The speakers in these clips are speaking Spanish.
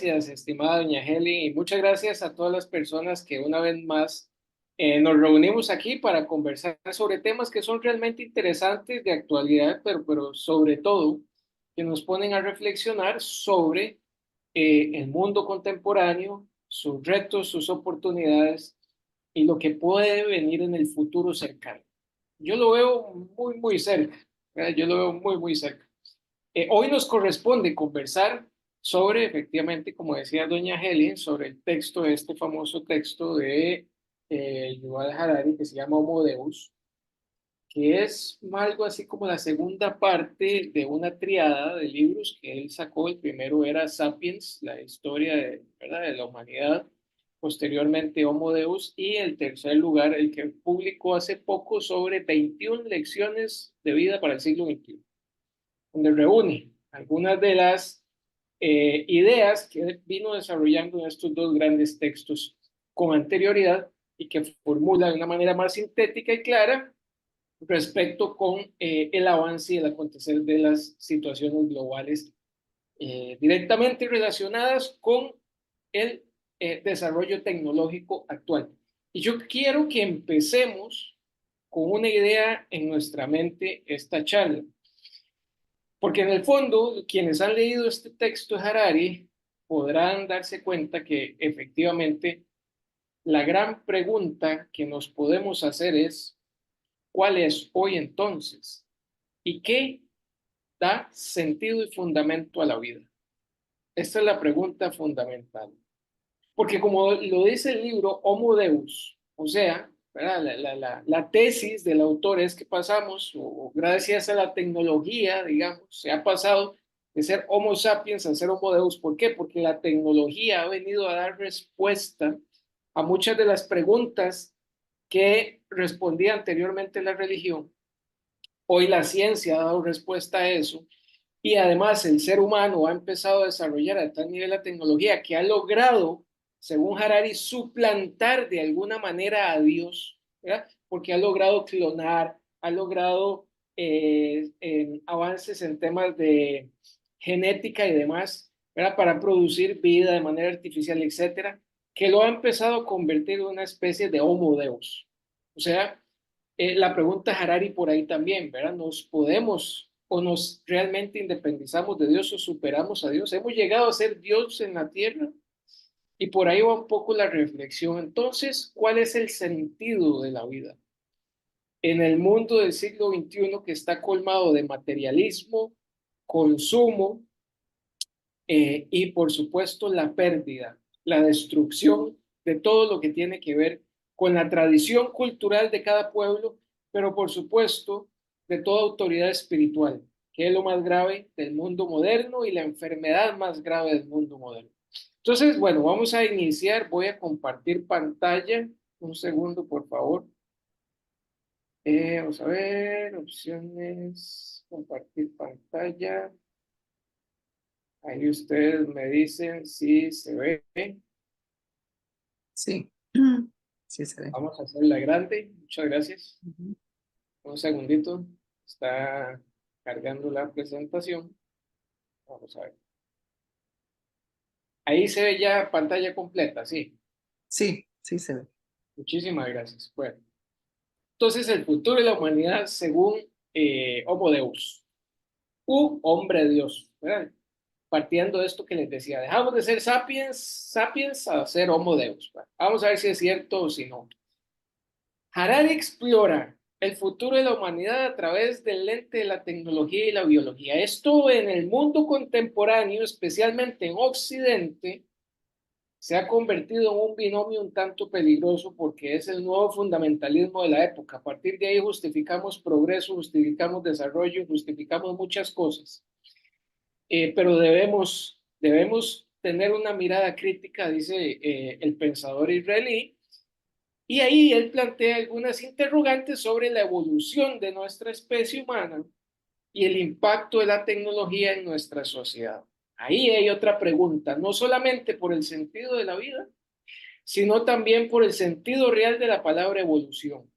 gracias, estimada doña Helen, y muchas gracias a todas las personas que una vez más nos reunimos aquí para conversar sobre temas que son realmente interesantes de actualidad, pero sobre todo que nos ponen a reflexionar sobre el mundo contemporáneo, sus retos, sus oportunidades y lo que puede venir en el futuro cercano. Yo lo veo muy cerca, ¿verdad? Yo lo veo muy cerca. Hoy nos corresponde conversar sobre, efectivamente, como decía doña Helen, sobre el texto, este famoso texto de Yuval Harari que se llama Homo Deus, que es algo así como la segunda parte de una triada de libros que él sacó. El primero era Sapiens, la historia de, ¿verdad?, de la humanidad, posteriormente Homo Deus, y el tercer lugar, el que publicó hace poco sobre 21 lecciones de vida para el siglo XXI, donde reúne algunas de las ideas que vino desarrollando en estos dos grandes textos con anterioridad y que formula de una manera más sintética y clara respecto con el avance y el acontecer de las situaciones globales directamente relacionadas con el desarrollo tecnológico actual. Y yo quiero que empecemos con una idea en nuestra mente esta charla. Porque en el fondo, quienes han leído este texto de Harari podrán darse cuenta que efectivamente la gran pregunta que nos podemos hacer es, ¿cuál es hoy entonces? ¿Y qué da sentido y fundamento a la vida? Esta es la pregunta fundamental. Porque como lo dice el libro Homo Deus, o sea, ¿verdad?, la tesis del autor es que pasamos, o gracias a la tecnología, digamos, se ha pasado de ser Homo sapiens a ser Homo Deus. ¿Por qué? Porque la tecnología ha venido a dar respuesta a muchas de las preguntas que respondía anteriormente la religión. Hoy la ciencia ha dado respuesta a eso. Y además el ser humano ha empezado a desarrollar a tal nivel la tecnología que ha logrado, según Harari, suplantar de alguna manera a Dios, ¿verdad? Porque ha logrado clonar, ha logrado avances en temas de genética y demás, ¿verdad?, para producir vida de manera artificial, etcétera, que lo ha empezado a convertir en una especie de homo deus. O sea, la pregunta Harari por ahí también, ¿verdad? ¿Nos podemos o nos realmente independizamos de Dios o superamos a Dios? ¿Hemos llegado a ser Dios en la tierra? Y por ahí va un poco la reflexión. Entonces, ¿cuál es el sentido de la vida? En el mundo del siglo XXI que está colmado de materialismo, consumo y por supuesto la pérdida, la destrucción de todo lo que tiene que ver con la tradición cultural de cada pueblo, pero por supuesto de toda autoridad espiritual, que es lo más grave del mundo moderno y la enfermedad más grave del mundo moderno. Entonces, bueno, vamos a iniciar. Voy a compartir pantalla. Un segundo, por favor. Vamos a ver, opciones, compartir pantalla. Ahí ustedes me dicen si se ve. Sí, sí se ve. Vamos a hacerla grande. Muchas gracias. Ujú. Un segundito. Está cargando la presentación. Vamos a ver. Ahí se ve ya pantalla completa, sí. Sí, sí se ve. Muchísimas gracias. Bueno, entonces el futuro de la humanidad según Homo Deus, u hombre Dios, ¿verdad? Partiendo de esto que les decía, dejamos de ser sapiens a ser Homo Deus. Bueno, vamos a ver si es cierto o si no. Harari explora el futuro de la humanidad a través del lente de la tecnología y la biología. Esto en el mundo contemporáneo, especialmente en Occidente, se ha convertido en un binomio un tanto peligroso porque es el nuevo fundamentalismo de la época. A partir de ahí justificamos progreso, justificamos desarrollo, justificamos muchas cosas. Pero debemos tener una mirada crítica, dice el pensador israelí, y ahí él plantea algunas interrogantes sobre la evolución de nuestra especie humana y el impacto de la tecnología en nuestra sociedad. Ahí hay otra pregunta, no solamente por el sentido de la vida, sino también por el sentido real de la palabra evolución.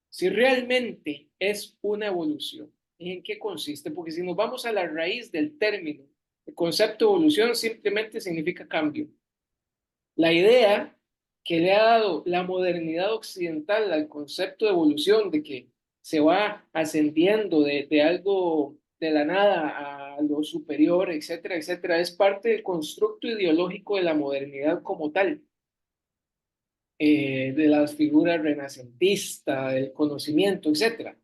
Si realmente es una evolución, ¿en qué consiste? Porque si nos vamos a la raíz del término, El concepto de evolución simplemente significa cambio. La idea que le ha dado la modernidad occidental al concepto de evolución, de que se va ascendiendo de algo de la nada a lo superior, etcétera, etcétera, es parte del constructo ideológico de la modernidad como tal, de las figuras renacentistas, del conocimiento, etcétera.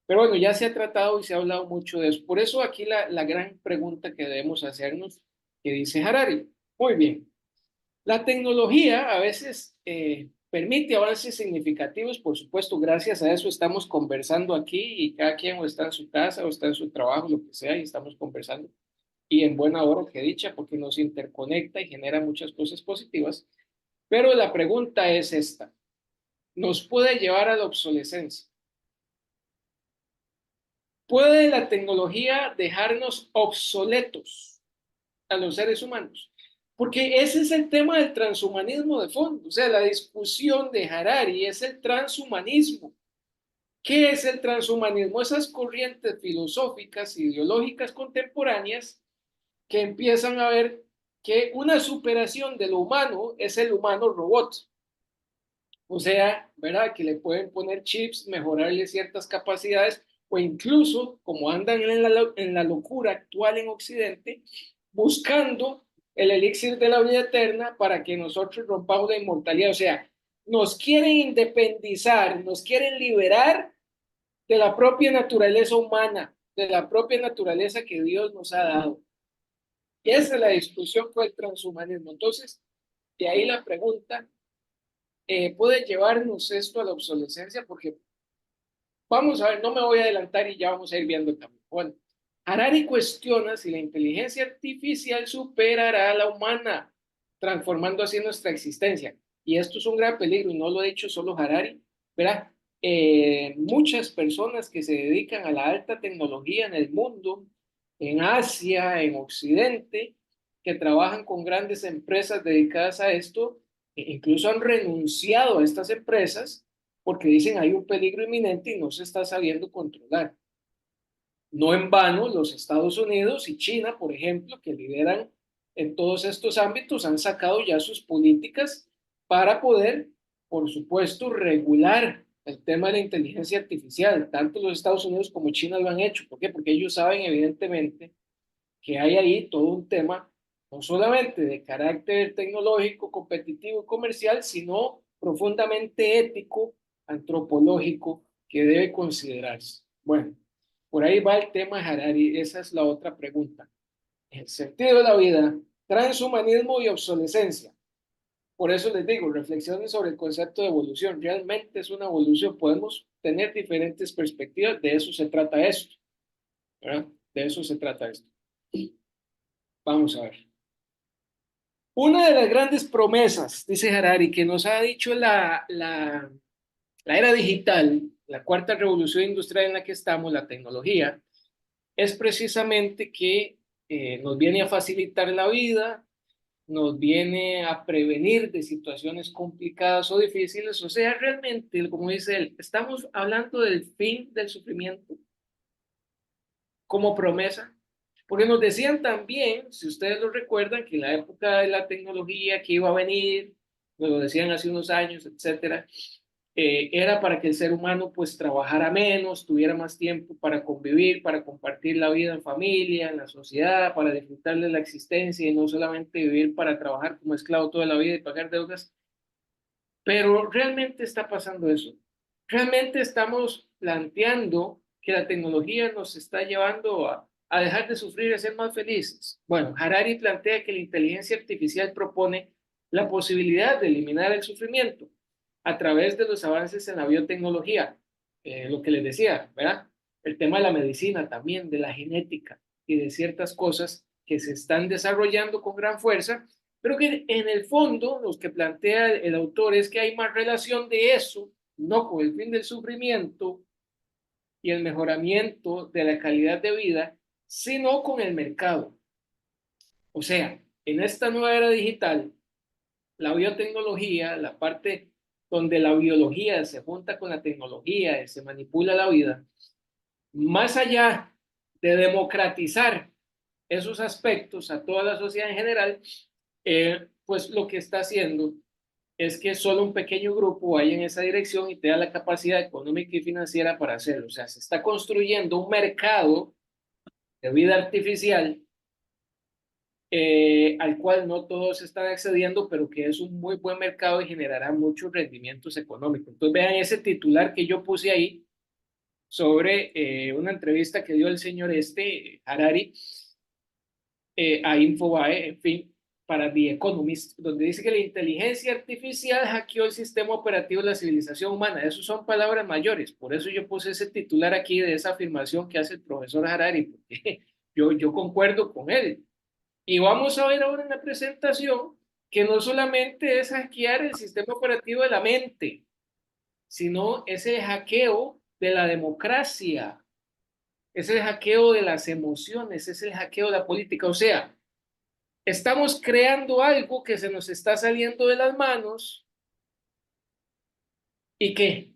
Pero bueno, ya se ha tratado y se ha hablado mucho de eso. Por eso aquí la gran pregunta que debemos hacernos, que dice Harari. Muy bien. La tecnología a veces permite avances significativos, por supuesto, gracias a eso estamos conversando aquí y cada quien o está en su casa o está en su trabajo, lo que sea, y estamos conversando. Y en buena hora, que dicha, porque nos interconecta y genera muchas cosas positivas. Pero la pregunta es esta, ¿nos puede llevar a la obsolescencia? ¿Puede la tecnología dejarnos obsoletos a los seres humanos? Porque ese es el tema del transhumanismo de fondo. O sea, la discusión de Harari es el transhumanismo. ¿Qué es el transhumanismo? Esas corrientes filosóficas, ideológicas contemporáneas que empiezan a ver que una superación de lo humano es el humano robot. O sea, ¿verdad? Que le pueden poner chips, mejorarle ciertas capacidades o incluso, como andan en la locura actual en Occidente, buscando el elixir de la vida eterna para que nosotros rompamos la inmortalidad. O sea, nos quieren independizar, nos quieren liberar de la propia naturaleza humana, de la propia naturaleza que Dios nos ha dado. Y esa es la discusión con el transhumanismo. Entonces, de ahí la pregunta, ¿puede llevarnos esto a la obsolescencia? Porque vamos a ver, no me voy a adelantar y ya vamos a ir viendo el camino. Bueno, Harari cuestiona si la inteligencia artificial superará a la humana, transformando así nuestra existencia. Y esto es un gran peligro, y no lo ha dicho solo Harari, ¿verdad? Muchas personas que se dedican a la alta tecnología en el mundo, en Asia, en Occidente, que trabajan con grandes empresas dedicadas a esto, incluso han renunciado a estas empresas porque dicen hay un peligro inminente y no se está sabiendo controlar. No en vano, los Estados Unidos y China, por ejemplo, que lideran en todos estos ámbitos, han sacado ya sus políticas para poder, por supuesto, regular el tema de la inteligencia artificial. Tanto los Estados Unidos como China lo han hecho. ¿Por qué? Porque ellos saben evidentemente que hay ahí todo un tema, no solamente de carácter tecnológico, competitivo y comercial, sino profundamente ético, antropológico, que debe considerarse. Bueno, por ahí va el tema Harari, esa es la otra pregunta. El sentido de la vida, transhumanismo y obsolescencia. Por eso les digo, reflexionen sobre el concepto de evolución. Realmente es una evolución, podemos tener diferentes perspectivas, de eso se trata esto, ¿verdad? De eso se trata esto. Vamos a ver. Una de las grandes promesas, dice Harari, que nos ha dicho la era digital, la cuarta revolución industrial en la que estamos, la tecnología, es precisamente que nos viene a facilitar la vida, nos viene a prevenir de situaciones complicadas o difíciles. O sea, realmente, como dice él, estamos hablando del fin del sufrimiento como promesa. Porque nos decían también, si ustedes lo recuerdan, que la época de la tecnología que iba a venir, nos lo decían hace unos años, etcétera, era para que el ser humano pues trabajara menos, tuviera más tiempo para convivir, para compartir la vida en familia, en la sociedad, para disfrutar de la existencia y no solamente vivir para trabajar como esclavo toda la vida y pagar deudas. Pero realmente está pasando eso. Realmente estamos planteando que la tecnología nos está llevando a dejar de sufrir y a ser más felices. Bueno, Harari plantea que la inteligencia artificial propone la posibilidad de eliminar el sufrimiento a través de los avances en la biotecnología, lo que les decía, ¿verdad? El tema de la medicina también, de la genética y de ciertas cosas que se están desarrollando con gran fuerza, pero que en el fondo lo que plantea el autor es que hay más relación de eso, no con el fin del sufrimiento y el mejoramiento de la calidad de vida, sino con el mercado. O sea, en esta nueva era digital, la biotecnología, la parte donde la biología se junta con la tecnología y se manipula la vida, más allá de democratizar esos aspectos a toda la sociedad en general, pues lo que está haciendo es que solo un pequeño grupo vaya en esa dirección y te da la capacidad económica y financiera para hacerlo. O sea, se está construyendo un mercado de vida artificial al cual no todos están accediendo, pero que es un muy buen mercado y generará muchos rendimientos económicos. Entonces vean ese titular que yo puse ahí sobre una entrevista que dio el señor Harari, a Infobae, en fin, para The Economist, donde dice que la inteligencia artificial hackeó el sistema operativo de la civilización humana. Esas son palabras mayores. Por eso yo puse ese titular aquí de esa afirmación que hace el profesor Harari, porque yo concuerdo con él. Y vamos a ver ahora en la presentación que no solamente es hackear el sistema operativo de la mente, sino ese hackeo de la democracia, es el hackeo de las emociones, es el hackeo de la política. O sea, estamos creando algo que se nos está saliendo de las manos. ¿Y qué?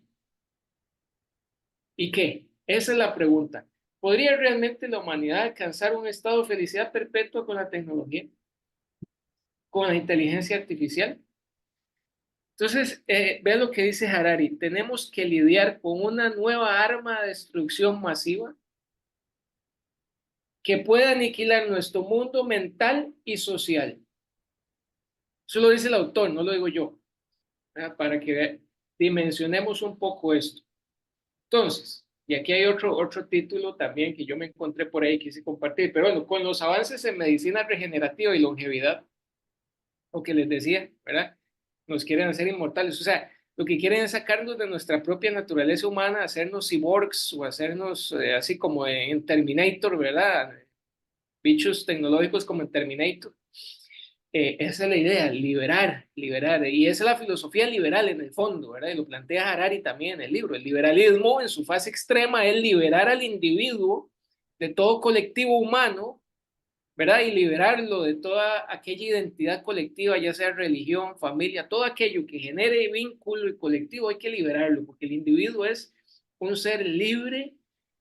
¿Y qué? Esa es la pregunta. ¿Podría realmente la humanidad alcanzar un estado de felicidad perpetua con la tecnología, con la inteligencia artificial? Entonces, vean lo que dice Harari. Tenemos que lidiar con una nueva arma de destrucción masiva que puede aniquilar nuestro mundo mental y social. Eso lo dice el autor, no lo digo yo, para que dimensionemos un poco esto. Entonces, y aquí hay otro título también que yo me encontré por ahí, quise compartir, pero bueno, con los avances en medicina regenerativa y longevidad, lo que les decía, ¿verdad? Nos quieren hacer inmortales, o sea, lo que quieren es sacarnos de nuestra propia naturaleza humana, hacernos cyborgs o hacernos así como en Terminator, ¿verdad? Bichos tecnológicos como en Terminator. Esa es la idea, liberar, liberar. Y esa es la filosofía liberal en el fondo, ¿verdad? Y lo plantea Harari también en el libro. El liberalismo en su fase extrema es liberar al individuo de todo colectivo humano, ¿verdad? Y liberarlo de toda aquella identidad colectiva, ya sea religión, familia, todo aquello que genere vínculo y colectivo, hay que liberarlo, porque el individuo es un ser libre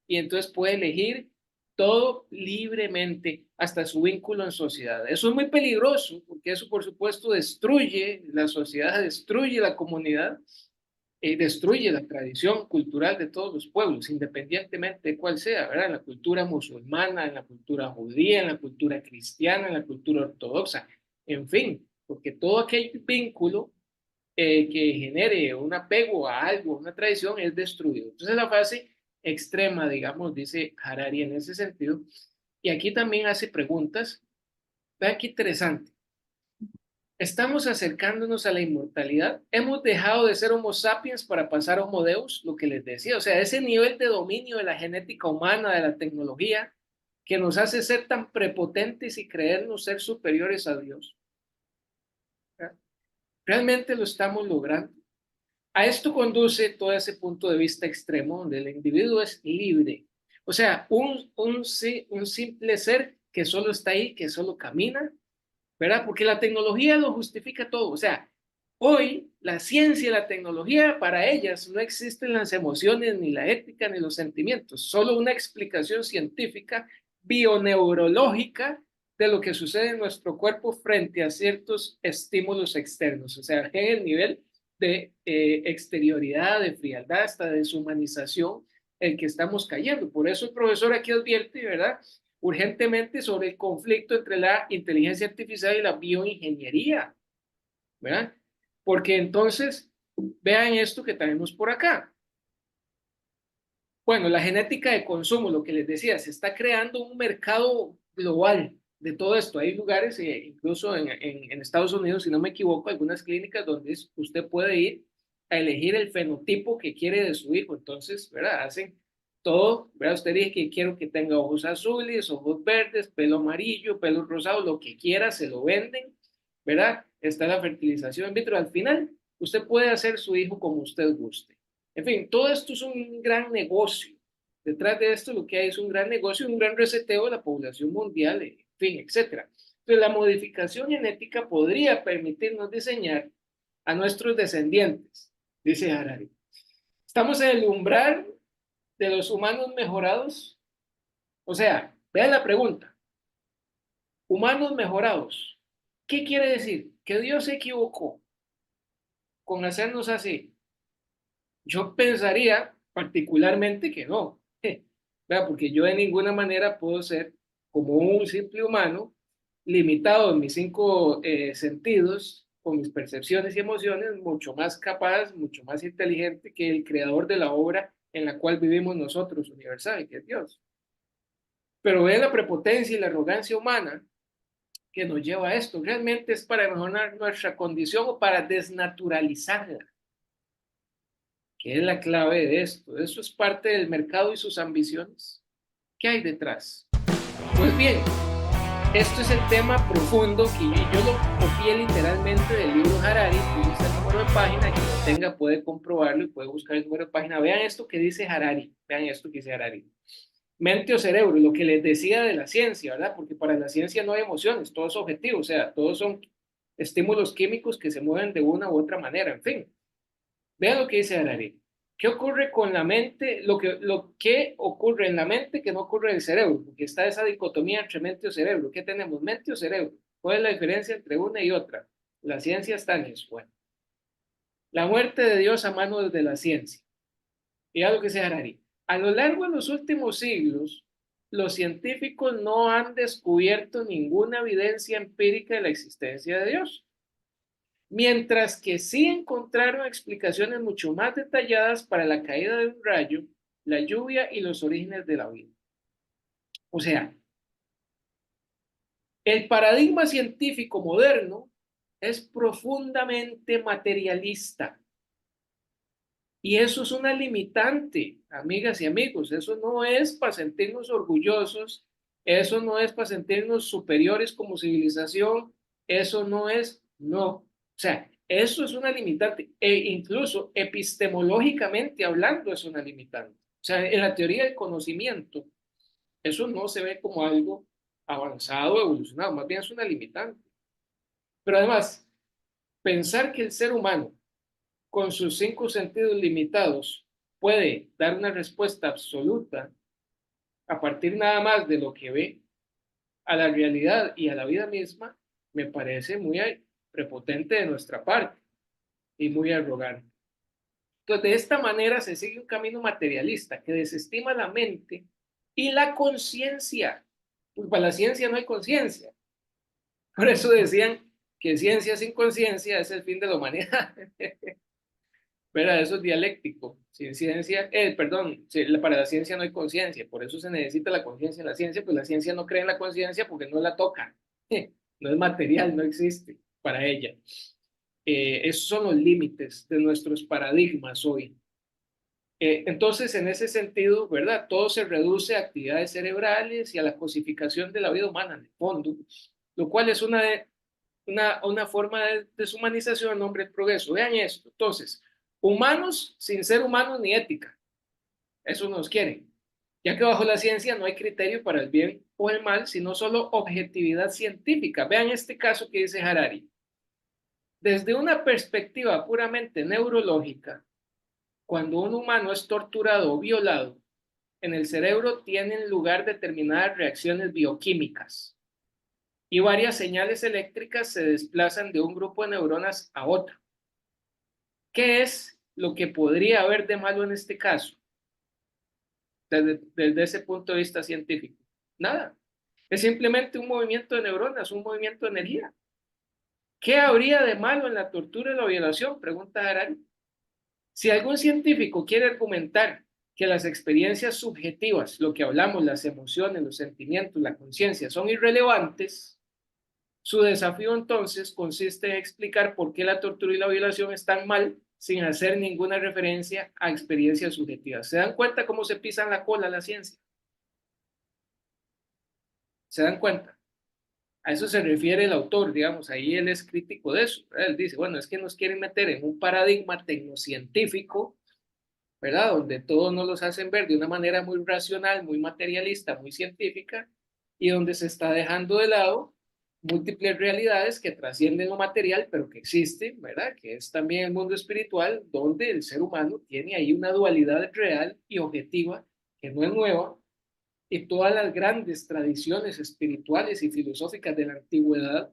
y entonces puede elegir todo libremente, hasta su vínculo en sociedad. Eso es muy peligroso, porque eso, por supuesto, destruye la sociedad, destruye la comunidad, destruye la tradición cultural de todos los pueblos, independientemente de cuál sea, ¿verdad? En la cultura musulmana, en la cultura judía, en la cultura cristiana, en la cultura ortodoxa, en fin, porque todo aquel vínculo que genere un apego a algo, una tradición, es destruido. Entonces la fase extrema, digamos, dice Harari en ese sentido, y aquí también hace preguntas. Vean qué interesante. Estamos acercándonos a la inmortalidad. Hemos dejado de ser Homo sapiens para pasar a Homo Deus, lo que les decía. O sea, ese nivel de dominio de la genética humana, de la tecnología, que nos hace ser tan prepotentes y creernos ser superiores a Dios. ¿Verdad? ¿Realmente lo estamos logrando? A esto conduce todo ese punto de vista extremo, donde el individuo es libre. O sea, un simple ser que solo está ahí, que solo camina, ¿verdad? Porque la tecnología lo justifica todo. O sea, hoy la ciencia y la tecnología, para ellas no existen las emociones, ni la ética, ni los sentimientos. Solo una explicación científica, bioneurológica de lo que sucede en nuestro cuerpo frente a ciertos estímulos externos. O sea, en el nivel de exterioridad, de frialdad, hasta de deshumanización, el que estamos cayendo. Por eso el profesor aquí advierte, ¿verdad? Urgentemente sobre el conflicto entre la inteligencia artificial y la bioingeniería, ¿verdad? Porque entonces, vean esto que tenemos por acá. Bueno, la genética de consumo, lo que les decía, se está creando un mercado global de todo esto. Hay lugares, incluso en Estados Unidos, si no me equivoco, algunas clínicas donde usted puede ir a elegir el fenotipo que quiere de su hijo. Entonces, ¿verdad? Hacen todo, ¿verdad? Usted dice que quiero que tenga ojos azules, ojos verdes, pelo amarillo, pelo rosado, lo que quiera, se lo venden, ¿verdad? Está la fertilización in vitro. Al final, usted puede hacer su hijo como usted guste. En fin, todo esto es un gran negocio. Detrás de esto lo que hay es un gran negocio, un gran reseteo de la población mundial, en fin, etcétera. Entonces, la modificación genética podría permitirnos diseñar a nuestros descendientes, dice Harari. Estamos en el umbral de los humanos mejorados. O sea, vean la pregunta. humanos mejorados. ¿Qué quiere decir? Que Dios se equivocó con hacernos así. Yo pensaría particularmente que no, ¿verdad? Porque yo de ninguna manera puedo ser como un simple humano limitado en mis cinco sentidos, con mis percepciones y emociones, mucho más capaz, mucho más inteligente que el creador de la obra en la cual vivimos nosotros, universal, que es Dios. Pero ve la prepotencia y la arrogancia humana que nos lleva a esto. Realmente es para mejorar nuestra condición o para desnaturalizarla, que es la clave de esto. Eso es parte del mercado y sus ambiciones. ¿Qué hay detrás? Pues bien, esto es el tema profundo que yo lo copié literalmente del libro Harari. Puse el número de página, quien lo tenga puede comprobarlo y puede buscar el número de página. Vean esto que dice Harari, vean esto que dice Harari. Mente o cerebro, lo que les decía de la ciencia, ¿verdad? Porque para la ciencia no hay emociones, todo es objetivo, o sea, todos son estímulos químicos que se mueven de una u otra manera, en fin. Vean lo que dice Harari. ¿Qué ocurre con la mente? Lo que ocurre en la mente que no ocurre en el cerebro, porque está esa dicotomía entre mente o cerebro. ¿Qué tenemos? ¿Mente o cerebro? ¿Cuál es la diferencia entre una y otra? La ciencia está en eso. Bueno, la muerte de Dios a manos de la ciencia. Y algo que dice Harari. A lo largo de los últimos siglos, los científicos no han descubierto ninguna evidencia empírica de la existencia de Dios, mientras que sí encontraron explicaciones mucho más detalladas para la caída de un rayo, la lluvia y los orígenes de la vida. O sea, el paradigma científico moderno es profundamente materialista y eso es una limitante, amigas y amigos. Eso no es para sentirnos orgullosos, eso no es para sentirnos superiores como civilización, eso no es, no. O sea, eso es una limitante e incluso epistemológicamente hablando es una limitante. O sea, en la teoría del conocimiento, eso no se ve como algo avanzado, evolucionado, más bien es una limitante. Pero además, pensar que el ser humano con sus cinco sentidos limitados puede dar una respuesta absoluta a partir nada más de lo que ve a la realidad y a la vida misma, me parece muy prepotente de nuestra parte y muy arrogante. Entonces, de esta manera se sigue un camino materialista que desestima la mente y la conciencia. Pues para la ciencia no hay conciencia. Por eso decían que ciencia sin conciencia es el fin de la humanidad. ¿Verdad? Eso es dialéctico. Sin ciencia, perdón, para la ciencia no hay conciencia, por eso se necesita la conciencia en la ciencia, pues la ciencia no cree en la conciencia porque no la toca, no es material, no existe para ella. Esos son los límites de nuestros paradigmas hoy. Entonces, en ese sentido, ¿verdad? Todo se reduce a actividades cerebrales y a la cosificación de la vida humana, en el fondo, lo cual es una forma de deshumanización en nombre del progreso. Vean esto. Entonces, humanos sin ser humanos ni ética. Eso nos quieren. Ya que bajo la ciencia no hay criterio para el bien o el mal, sino solo objetividad científica. Vean este caso que dice Harari. Desde una perspectiva puramente neurológica, cuando un humano es torturado o violado, en el cerebro tienen lugar determinadas reacciones bioquímicas y varias señales eléctricas se desplazan de un grupo de neuronas a otro. ¿Qué es lo que podría haber de malo en este caso? Desde ese punto de vista científico. Nada. Es simplemente un movimiento de neuronas, un movimiento de energía. ¿Qué habría de malo en la tortura y la violación? Pregunta Harari. Si algún científico quiere argumentar que las experiencias subjetivas, lo que hablamos, las emociones, los sentimientos, la conciencia, son irrelevantes, su desafío entonces consiste en explicar por qué la tortura y la violación están mal sin hacer ninguna referencia a experiencias subjetivas. ¿Se dan cuenta cómo se pisan la cola la ciencia? ¿Se dan cuenta? A eso se refiere el autor, digamos, ahí él es crítico de eso. ¿Verdad? Él dice, bueno, es que nos quieren meter en un paradigma tecnocientífico, ¿verdad? Donde todos nos los hacen ver de una manera muy racional, muy materialista, muy científica, y donde se está dejando de lado múltiples realidades que trascienden lo material, pero que existen, ¿verdad? Que es también el mundo espiritual, donde el ser humano tiene ahí una dualidad real y objetiva que no es nueva, y todas las grandes tradiciones espirituales y filosóficas de la antigüedad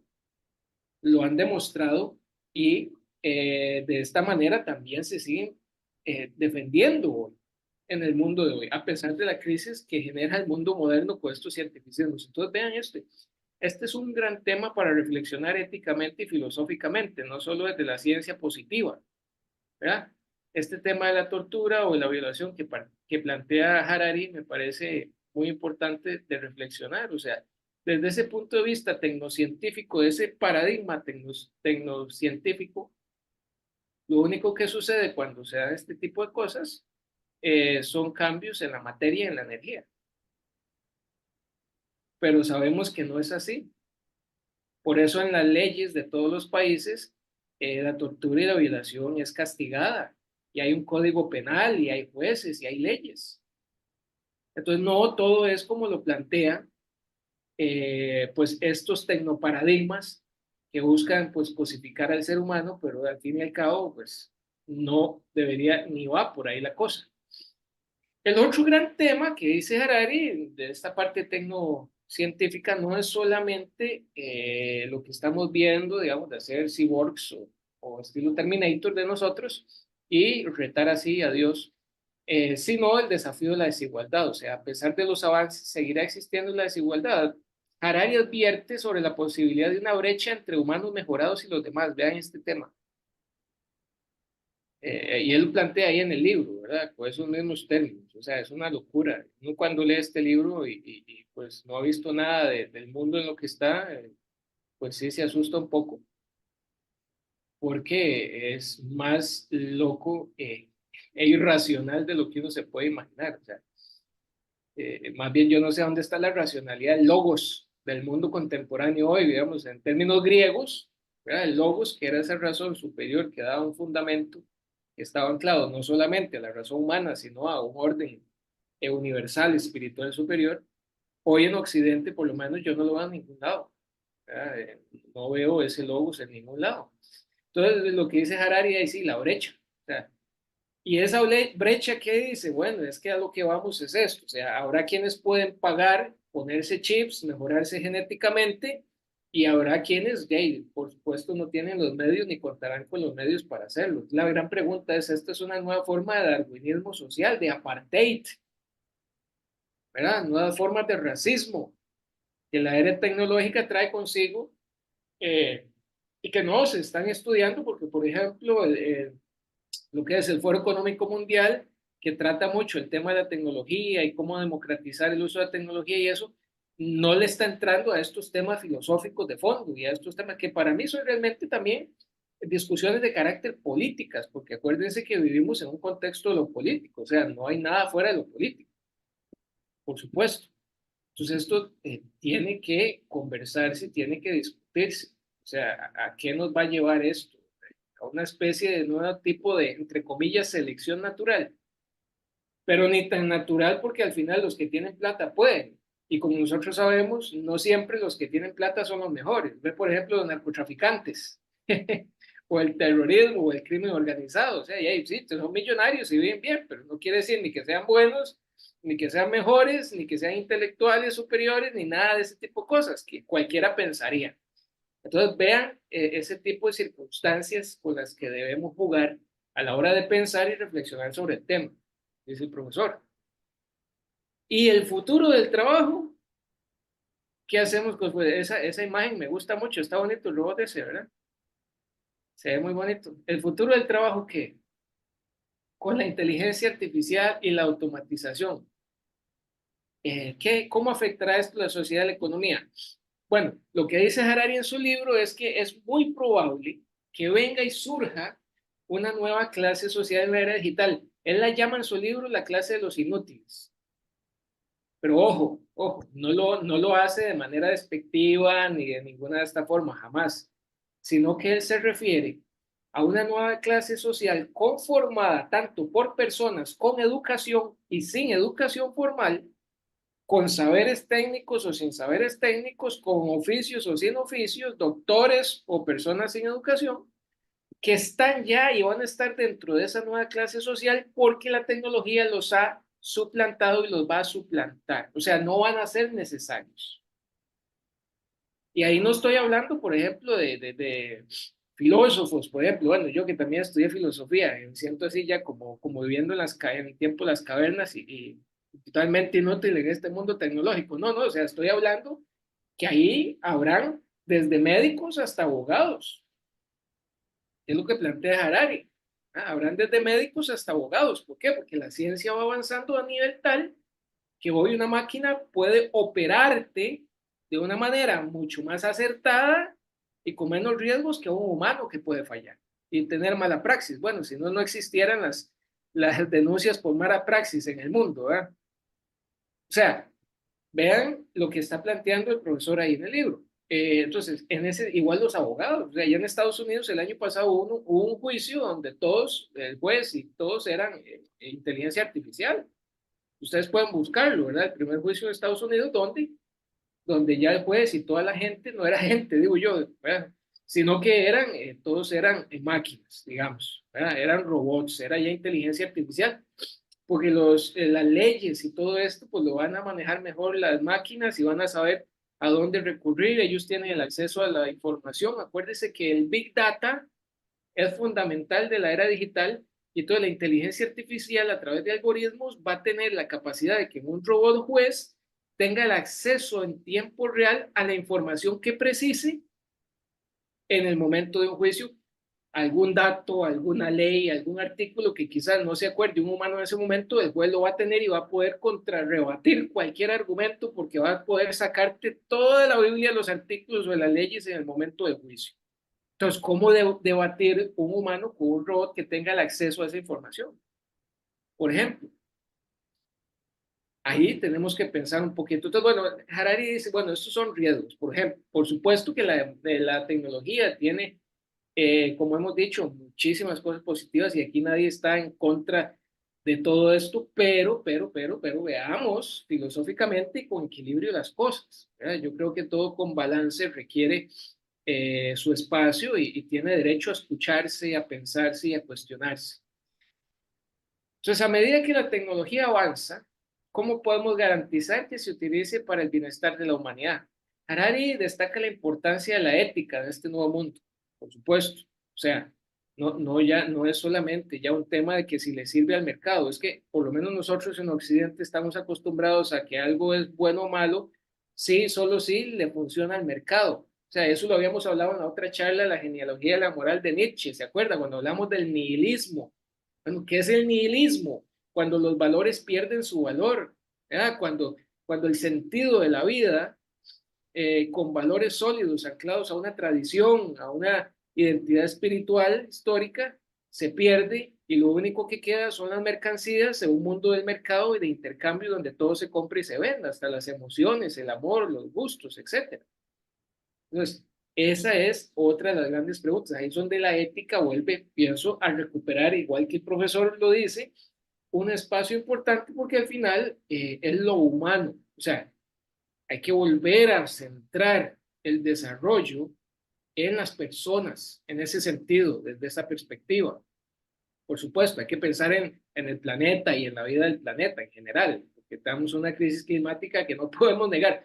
lo han demostrado y de esta manera también se siguen defendiendo hoy en el mundo de hoy, a pesar de la crisis que genera el mundo moderno con estos cientificismos. Entonces vean este es un gran tema para reflexionar éticamente y filosóficamente, no solo desde la ciencia positiva, ¿verdad? Este tema de la tortura o la violación que plantea Harari me parece muy importante de reflexionar, o sea, desde ese punto de vista tecnocientífico, de ese paradigma tecnocientífico, lo único que sucede cuando se dan este tipo de cosas son cambios en la materia y en la energía. Pero sabemos que no es así. Por eso en las leyes de todos los países, la tortura y la violación es castigada. Y hay un código penal, y hay jueces, y hay leyes. Entonces, no todo es como lo plantean pues estos tecnoparadigmas que buscan pues cosificar al ser humano, pero al fin y al cabo pues no debería ni va por ahí la cosa. El otro gran tema que dice Harari de esta parte tecnocientífica no es solamente lo que estamos viendo, digamos, de hacer cyborgs o estilo Terminator de nosotros y retar así a Dios, sino el desafío de la desigualdad. O sea, a pesar de los avances, seguirá existiendo la desigualdad. Harari advierte sobre la posibilidad de una brecha entre humanos mejorados y los demás. Vean este tema. Y él lo plantea ahí en el libro, ¿verdad? Con esos mismos términos. O sea, es una locura. Uno cuando lee este libro pues no ha visto nada del mundo en lo que está, pues sí se asusta un poco, porque es más loco e irracional de lo que uno se puede imaginar. O sea, más bien yo no sé dónde está la racionalidad, el logos del mundo contemporáneo hoy, digamos, en términos griegos, ¿verdad? El logos, que era esa razón superior que daba un fundamento, que estaba anclado no solamente a la razón humana, sino a un orden universal, espiritual superior. Hoy en Occidente, por lo menos, yo no lo veo en ningún lado. No veo ese logos en ningún lado. Entonces, lo que dice Harari ahí sí, la brecha. O sea, y esa brecha que dice, bueno, es que a lo que vamos es esto, o sea, habrá quienes pueden pagar, ponerse chips, mejorarse genéticamente, y habrá quienes, por supuesto, no tienen los medios ni contarán con los medios para hacerlo. La gran pregunta es, ¿esta es una nueva forma de darwinismo social, de apartheid, ¿verdad? Nuevas formas de racismo que la era tecnológica trae consigo eh, y que no se están estudiando porque, por ejemplo, lo que es el Foro Económico Mundial, que trata mucho el tema de la tecnología y cómo democratizar el uso de la tecnología y eso, no le está entrando a estos temas filosóficos de fondo y a estos temas que para mí son realmente también discusiones de carácter políticas, porque acuérdense que vivimos en un contexto de lo político, o sea, no hay nada fuera de lo político, por supuesto. Entonces esto tiene que conversarse, tiene que discutirse, o sea, ¿a qué nos va a llevar esto? A una especie de nuevo tipo de, entre comillas, selección natural, pero ni tan natural porque al final los que tienen plata pueden. Y como nosotros sabemos, no siempre los que tienen plata son los mejores. Ve, por ejemplo, los narcotraficantes, o el terrorismo, o el crimen organizado. O sea, y sí, son millonarios y viven bien, pero no quiere decir ni que sean buenos, ni que sean mejores, ni que sean intelectuales superiores, ni nada de ese tipo de cosas que cualquiera pensaría. Entonces vean ese tipo de circunstancias con las que debemos jugar a la hora de pensar y reflexionar sobre el tema, dice el profesor. Y el futuro del trabajo, ¿qué hacemos con esa imagen? Me gusta mucho, está bonito el robot ese, ¿verdad? Se ve muy bonito. ¿El futuro del trabajo qué? Con la inteligencia artificial y la automatización. ¿Cómo afectará esto a la sociedad y la economía? Bueno, lo que dice Harari en su libro es que es muy probable que venga y surja una nueva clase social en la era digital. Él la llama en su libro la clase de los inútiles. Pero ojo, no lo hace de manera despectiva ni de ninguna de esta forma, jamás, sino que él se refiere a una nueva clase social conformada tanto por personas con educación y sin educación formal, con saberes técnicos o sin saberes técnicos, con oficios o sin oficios, doctores o personas sin educación, que están ya y van a estar dentro de esa nueva clase social porque la tecnología los ha suplantado y los va a suplantar. O sea, no van a ser necesarios. Y ahí no estoy hablando, por ejemplo, de filósofos, por ejemplo, bueno, yo que también estudié filosofía, me siento así ya como viviendo en el tiempo de las cavernas y totalmente inútil en este mundo tecnológico. No, no, o sea, estoy hablando que ahí habrán desde médicos hasta abogados, es lo que plantea Harari. Habrán desde médicos hasta abogados. ¿Por qué? Porque la ciencia va avanzando a nivel tal que hoy una máquina puede operarte de una manera mucho más acertada y con menos riesgos que un humano que puede fallar y tener mala praxis. Bueno, si no, no existieran las denuncias por mala praxis en el mundo, ¿verdad? O sea, vean lo que está planteando el profesor ahí en el libro. Entonces, igual los abogados, o sea, allá en Estados Unidos el año pasado hubo un juicio donde todos, el juez y todos eran inteligencia artificial. Ustedes pueden buscarlo, ¿verdad? El primer juicio de Estados Unidos, donde ya el juez y toda la gente no era gente, digo yo, ¿verdad? Sino que todos eran máquinas, digamos, ¿verdad? Eran robots, era ya inteligencia artificial, porque las leyes y todo esto, pues lo van a manejar mejor las máquinas y van a saber a dónde recurrir, ellos tienen el acceso a la información. Acuérdese que el Big Data es fundamental de la era digital y toda la inteligencia artificial a través de algoritmos va a tener la capacidad de que un robot juez tenga el acceso en tiempo real a la información que precise en el momento de un juicio, algún dato, alguna ley, algún artículo que quizás no se acuerde un humano en ese momento, el juez lo va a tener y va a poder contrarrebatir cualquier argumento porque va a poder sacarte toda la Biblia, los artículos o las leyes en el momento de juicio. Entonces, ¿cómo debatir un humano con un robot que tenga el acceso a esa información? Por ejemplo, ahí tenemos que pensar un poquito. Entonces, bueno, Harari dice, bueno, estos son riesgos. Por ejemplo, por supuesto que la tecnología tiene, como hemos dicho, muchísimas cosas positivas y aquí nadie está en contra de todo esto, pero veamos filosóficamente y con equilibrio las cosas, ¿verdad? Yo creo que todo con balance requiere su espacio y tiene derecho a escucharse, a pensarse y a cuestionarse. Entonces, a medida que la tecnología avanza, ¿cómo podemos garantizar que se utilice para el bienestar de la humanidad? Harari destaca la importancia de la ética en este nuevo mundo, por supuesto. O sea, no es solamente ya un tema de que si le sirve al mercado, es que por lo menos nosotros en Occidente estamos acostumbrados a que algo es bueno o malo, sí, solo si le funciona al mercado. O sea, eso lo habíamos hablado en la otra charla, la genealogía de la moral de Nietzsche, ¿se acuerda? Cuando hablamos del nihilismo. Bueno, ¿qué es el nihilismo? Cuando los valores pierden su valor, ¿verdad? Cuando el sentido de la vida, con valores sólidos, anclados a una tradición, a una identidad espiritual histórica, se pierde y lo único que queda son las mercancías en un mundo del mercado y de intercambio donde todo se compra y se vende, hasta las emociones, el amor, los gustos, etcétera. Entonces, esa es otra de las grandes preguntas. Ahí es donde la ética vuelve, pienso, a recuperar, igual que el profesor lo dice, un espacio importante porque al final es lo humano. O sea, hay que volver a centrar el desarrollo en las personas, en ese sentido, desde esa perspectiva. Por supuesto, hay que pensar en el planeta y en la vida del planeta en general, porque tenemos una crisis climática que no podemos negar,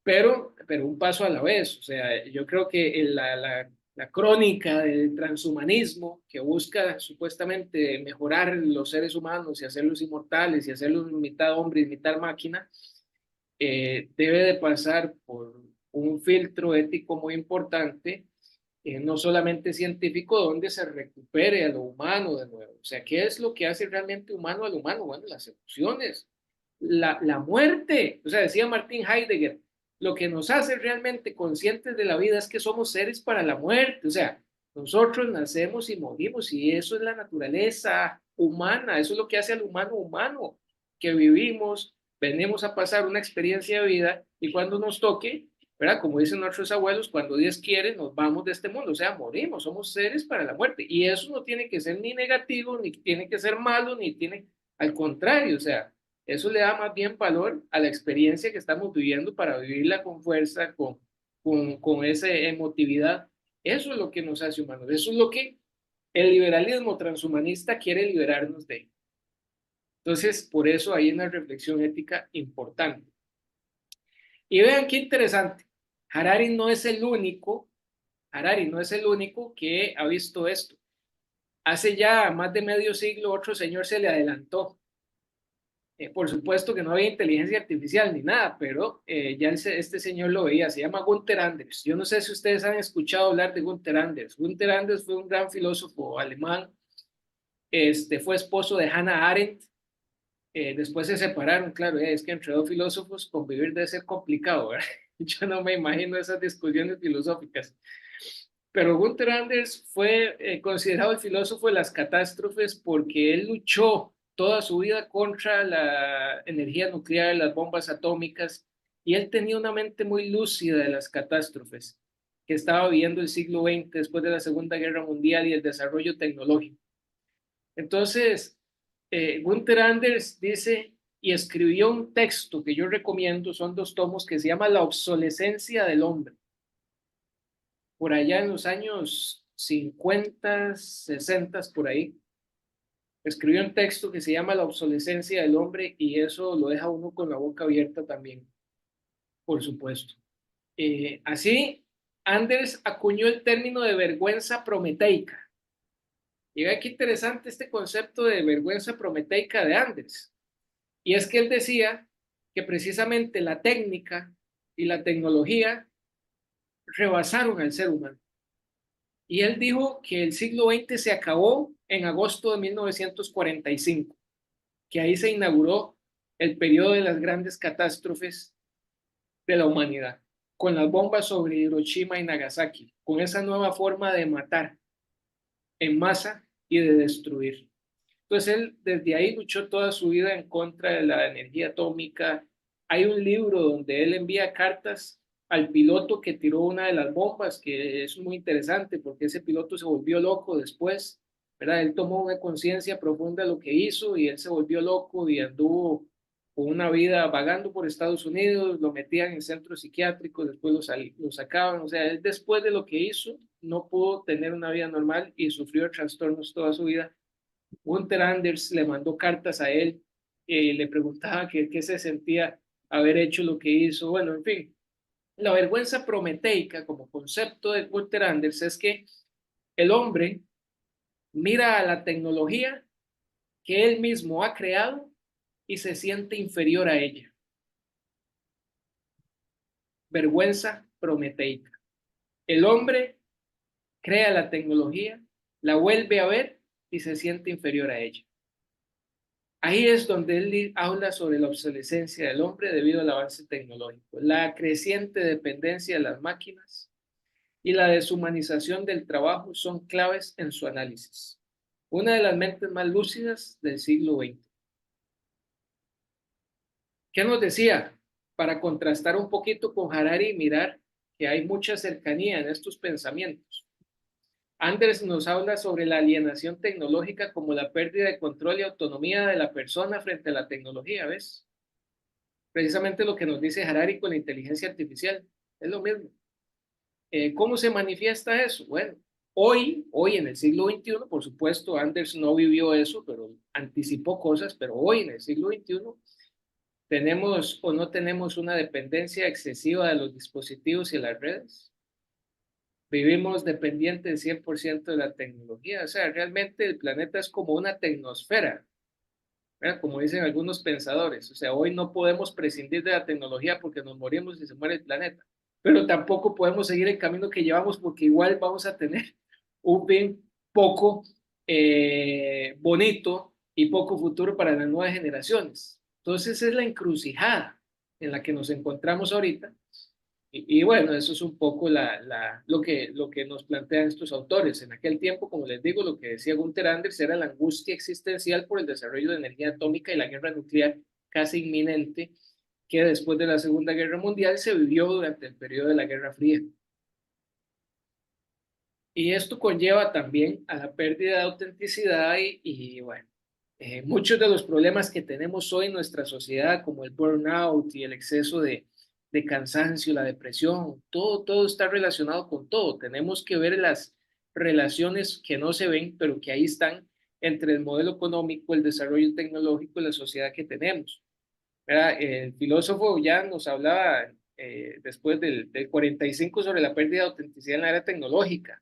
pero un paso a la vez. O sea, yo creo que la crónica del transhumanismo que busca supuestamente mejorar los seres humanos y hacerlos inmortales y hacerlos mitad hombre y mitad máquina, debe de pasar por un filtro ético muy importante, no solamente científico, donde se recupere a lo humano de nuevo. O sea, ¿qué es lo que hace realmente humano al humano? Bueno, las emociones, la muerte. O sea, decía Martin Heidegger, lo que nos hace realmente conscientes de la vida es que somos seres para la muerte. O sea, nosotros nacemos y morimos y eso es la naturaleza humana, eso es lo que hace al humano humano, que vivimos, venimos a pasar una experiencia de vida y cuando nos toque, ¿verdad? Como dicen nuestros abuelos, cuando Dios quiere, nos vamos de este mundo, o sea, morimos, somos seres para la muerte. Y eso no tiene que ser ni negativo, ni tiene que ser malo, ni tiene, al contrario, o sea, eso le da más bien valor a la experiencia que estamos viviendo para vivirla con fuerza, con esa emotividad. Eso es lo que nos hace humanos, eso es lo que el liberalismo transhumanista quiere liberarnos de. Entonces, por eso hay una reflexión ética importante. Y vean qué interesante. Harari no es el único, Harari no es el único que ha visto esto. Hace ya más de medio siglo otro señor se le adelantó. Por supuesto que no había inteligencia artificial ni nada, pero ya este señor lo veía, se llama Gunther Anders. Yo no sé si ustedes han escuchado hablar de Gunther Anders. Gunther Anders fue un gran filósofo alemán, fue esposo de Hannah Arendt, después se separaron, claro, es que entre dos filósofos convivir debe ser complicado, ¿verdad? Yo no me imagino esas discusiones filosóficas. Pero Gunther Anders fue considerado el filósofo de las catástrofes porque él luchó toda su vida contra la energía nuclear, las bombas atómicas, y él tenía una mente muy lúcida de las catástrofes que estaba viviendo el siglo XX después de la Segunda Guerra Mundial y el desarrollo tecnológico. Entonces, Gunther Anders dice y escribió un texto que yo recomiendo, son 2 tomos, que se llama La obsolescencia del hombre por allá en los años 50, 60, por ahí. Escribió un texto que se llama La obsolescencia del hombre y eso lo deja uno con la boca abierta también, por supuesto. Así, Anders acuñó el término de vergüenza prometeica. Y vea qué interesante este concepto de vergüenza prometeica de Anders. Y es que él decía que precisamente la técnica y la tecnología rebasaron al ser humano. Y él dijo que el siglo XX se acabó en agosto de 1945, que ahí se inauguró el periodo de las grandes catástrofes de la humanidad, con las bombas sobre Hiroshima y Nagasaki, con esa nueva forma de matar en masa y de destruir. Entonces él desde ahí luchó toda su vida en contra de la energía atómica. Hay un libro donde él envía cartas al piloto que tiró una de las bombas, que es muy interesante porque ese piloto se volvió loco después, ¿verdad? Él tomó una conciencia profunda de lo que hizo y él se volvió loco y anduvo con una vida vagando por Estados Unidos, lo metían en centros psiquiátricos, después lo sacaban, o sea, él después de lo que hizo no pudo tener una vida normal y sufrió trastornos toda su vida. Gunther Anders le mandó cartas a él, le preguntaba qué se sentía haber hecho lo que hizo. Bueno, en fin, la vergüenza prometeica como concepto de Gunther Anders es que el hombre mira a la tecnología que él mismo ha creado y se siente inferior a ella. Vergüenza prometeica. El hombre crea la tecnología, la vuelve a ver y se siente inferior a ella. Ahí es donde él habla sobre la obsolescencia del hombre debido al avance tecnológico, la creciente dependencia de las máquinas y la deshumanización del trabajo son claves en su análisis. Una de las mentes más lúcidas del siglo XX. ¿Qué nos decía? Para contrastar un poquito con Harari y mirar que hay mucha cercanía en estos pensamientos. Anders nos habla sobre la alienación tecnológica como la pérdida de control y autonomía de la persona frente a la tecnología, ¿ves? Precisamente lo que nos dice Harari con la inteligencia artificial. Es lo mismo. ¿Cómo se manifiesta eso? Bueno, hoy en el siglo XXI, por supuesto, Anders no vivió eso, pero anticipó cosas, pero hoy en el siglo XXI tenemos o no tenemos una dependencia excesiva de los dispositivos y las redes. Vivimos dependientes 100% de la tecnología. O sea, realmente el planeta es como una tecnosfera, ¿verdad? Como dicen algunos pensadores. O sea, hoy no podemos prescindir de la tecnología porque nos morimos y se muere el planeta. Pero tampoco podemos seguir el camino que llevamos porque igual vamos a tener un fin poco bonito y poco futuro para las nuevas generaciones. Entonces es la encrucijada en la que nos encontramos ahorita y bueno, eso es un poco lo que nos plantean estos autores. En aquel tiempo, como les digo, lo que decía Gunther Anders era la angustia existencial por el desarrollo de energía atómica y la guerra nuclear casi inminente que después de la Segunda Guerra Mundial se vivió durante el periodo de la Guerra Fría. Y esto conlleva también a la pérdida de autenticidad bueno, muchos de los problemas que tenemos hoy en nuestra sociedad, como el burnout y el exceso de cansancio, la depresión, todo está relacionado con todo. Tenemos que ver las relaciones que no se ven, pero que ahí están entre el modelo económico, el desarrollo tecnológico y la sociedad que tenemos. ¿Verdad? El filósofo ya nos hablaba después del 45 sobre la pérdida de autenticidad en la era tecnológica.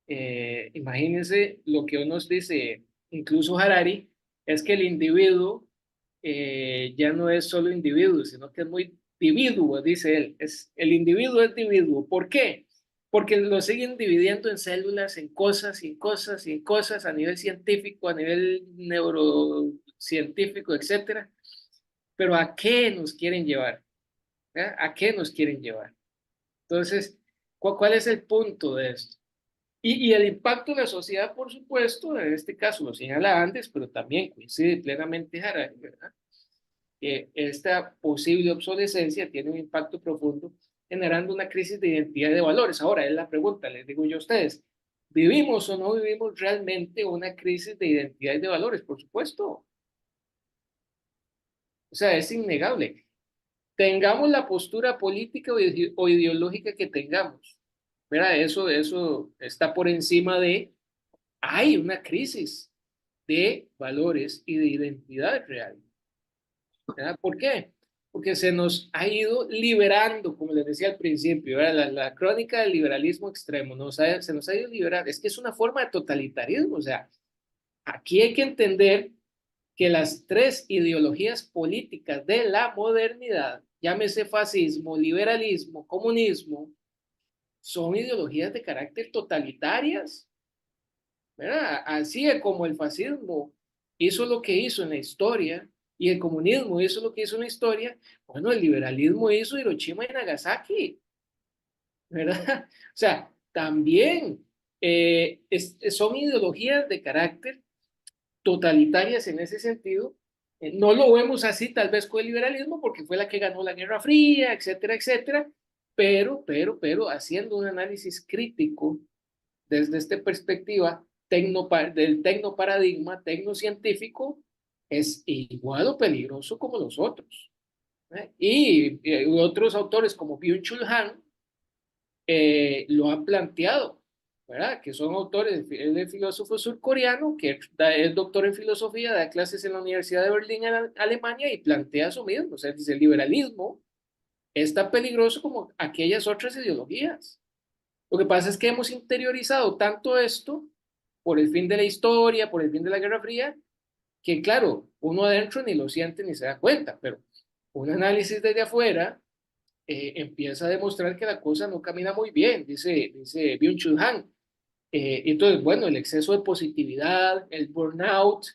Imagínense lo que nos dice incluso Harari, es que el individuo ya no es solo individuo, sino que es muy dividuo, dice él. El individuo es dividuo. ¿Por qué? Porque lo siguen dividiendo en células, en cosas, y en cosas, y en cosas a nivel científico, a nivel neurocientífico, etcétera. Pero ¿a qué nos quieren llevar? ¿A qué nos quieren llevar? Entonces, ¿cuál es el punto de esto? Y el impacto en la sociedad, por supuesto, en este caso lo señala antes, pero también coincide plenamente Harari, ¿verdad? Esta posible obsolescencia tiene un impacto profundo, generando una crisis de identidad y de valores. Ahora, es la pregunta, les digo yo a ustedes, ¿vivimos o no vivimos realmente una crisis de identidad y de valores? Por supuesto. O sea, es innegable. Tengamos la postura política o ideológica que tengamos, ¿verdad? Eso está por encima de, hay una crisis de valores y de identidad real, ¿verdad? ¿Por qué? Porque se nos ha ido liberando, como les decía al principio, ¿verdad? La crónica del liberalismo extremo se nos ha ido liberando, es que es una forma de totalitarismo, o sea, aquí hay que entender que las tres ideologías políticas de la modernidad, llámese fascismo, liberalismo, comunismo, son ideologías de carácter totalitarias, ¿verdad? Así es como el fascismo hizo lo que hizo en la historia y el comunismo hizo lo que hizo en la historia, bueno, el liberalismo hizo Hiroshima y Nagasaki, ¿verdad? O sea, también son ideologías de carácter totalitarias en ese sentido. No lo vemos así tal vez con el liberalismo porque fue la que ganó la Guerra Fría, etcétera, etcétera, pero haciendo un análisis crítico desde esta perspectiva del tecnoparadigma, tecnocientífico, es igual o peligroso como los otros. Y otros autores como Byung-Chul Han lo han planteado, ¿verdad? Que son autores, es de filósofo surcoreano, que es doctor en filosofía, da clases en la Universidad de Berlín, en Alemania, y plantea eso mismo. O sea, dice, el liberalismo es tan peligroso como aquellas otras ideologías. Lo que pasa es que hemos interiorizado tanto esto por el fin de la historia, por el fin de la Guerra Fría, que claro, uno adentro ni lo siente ni se da cuenta, pero un análisis desde afuera empieza a demostrar que la cosa no camina muy bien, dice Byung-Chul Han. Entonces, bueno, el exceso de positividad, el burnout,